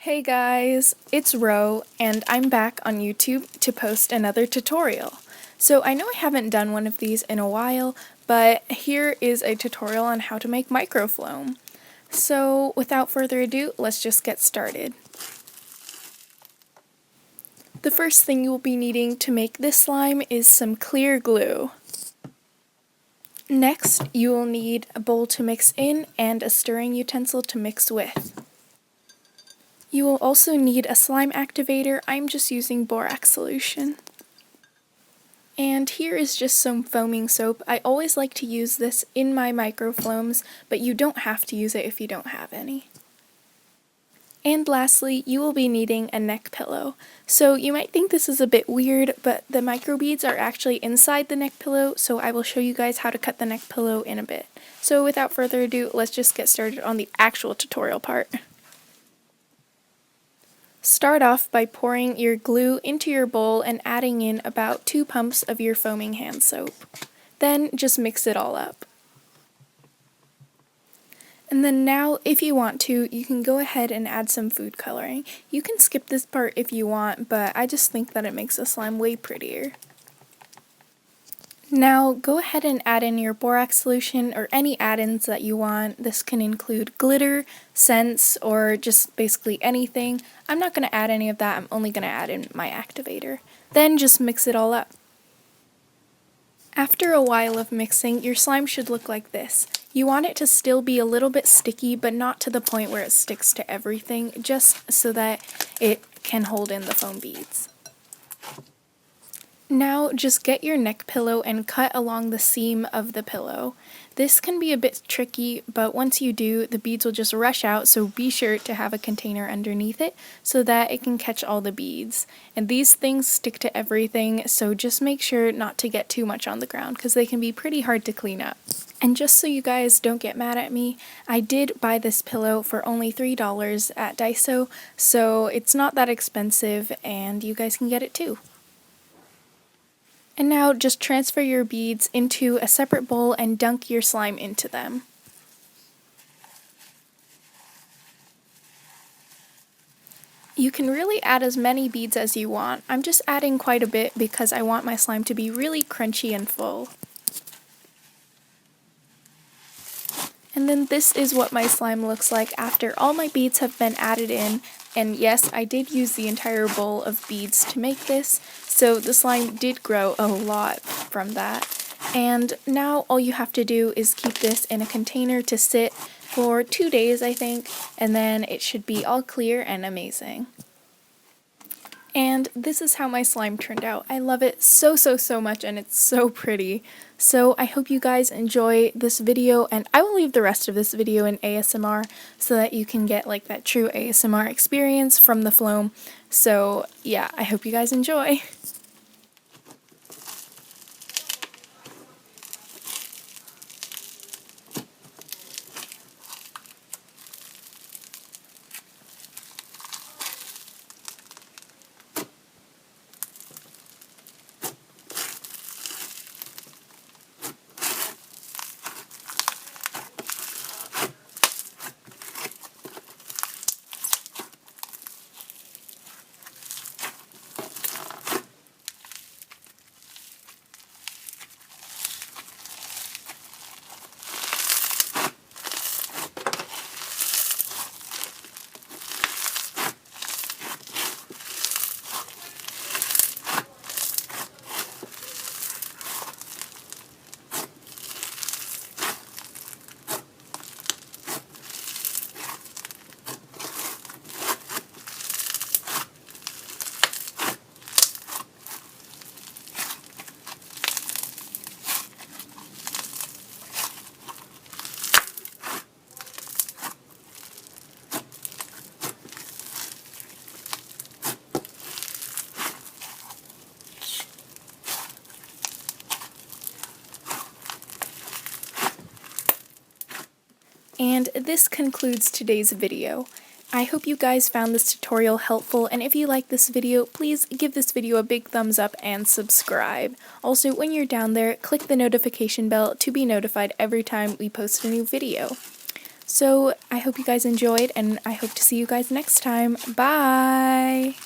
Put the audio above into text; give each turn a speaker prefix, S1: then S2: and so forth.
S1: Hey guys, it's Ro, and I'm back on YouTube to post another tutorial. So I know I haven't done one of these in a while, but here is a tutorial on how to make microfloam. So without further ado, let's just get started. The first thing you will be needing to make this slime is some clear glue. Next, you will need a bowl to mix in and a stirring utensil to mix with. You will also need a slime activator. I'm just using borax solution. And here is just some foaming soap. I always like to use this in my microfloams, but you don't have to use it if you don't have any. And lastly, you will be needing a neck pillow. So you might think this is a bit weird, but the microbeads are actually inside the neck pillow, so I will show you guys how to cut the neck pillow in a bit. So without further ado, let's just get started on the actual tutorial part. Start off by pouring your glue into your bowl and adding in about 2 pumps of your foaming hand soap. Then just mix it all up. And then now, if you want to, you can go ahead and add some food coloring. You can skip this part if you want, but I just think that it makes the slime way prettier. Now go ahead and add in your borax solution or any add-ins that you want. This can include glitter, scents, or just basically anything. I'm not going to add any of that, I'm only going to add in my activator. Then just mix it all up. After a while of mixing, your slime should look like this. You want it to still be a little bit sticky, but not to the point where it sticks to everything, just so that it can hold in the foam beads. Now just get your neck pillow and cut along the seam of the pillow. This can be a bit tricky, but once you do, the beads will just rush out, so be sure to have a container underneath it so that it can catch all the beads. And these things stick to everything, so just make sure not to get too much on the ground because they can be pretty hard to clean up. And just so you guys don't get mad at me, I did buy this pillow for only $3 at Daiso, so it's not that expensive and you guys can get it too. And now just transfer your beads into a separate bowl and dunk your slime into them. You can really add as many beads as you want. I'm just adding quite a bit because I want my slime to be really crunchy and full. And then this is what my slime looks like after all my beads have been added in. And yes, I did use the entire bowl of beads to make this, so the slime did grow a lot from that. And now all you have to do is keep this in a container to sit for 2 days, I think, and then it should be all clear and amazing. And this is how my slime turned out. I love it so much, and it's so pretty. So I hope you guys enjoy this video, and I will leave the rest of this video in ASMR so that you can get like that true ASMR experience from the floam. So yeah, I hope you guys enjoy. And this concludes today's video. I hope you guys found this tutorial helpful, and if you like this video, please give this video a big thumbs up and subscribe. Also, when you're down there, click the notification bell to be notified every time we post a new video. So I hope you guys enjoyed, and I hope to see you guys next time. Bye!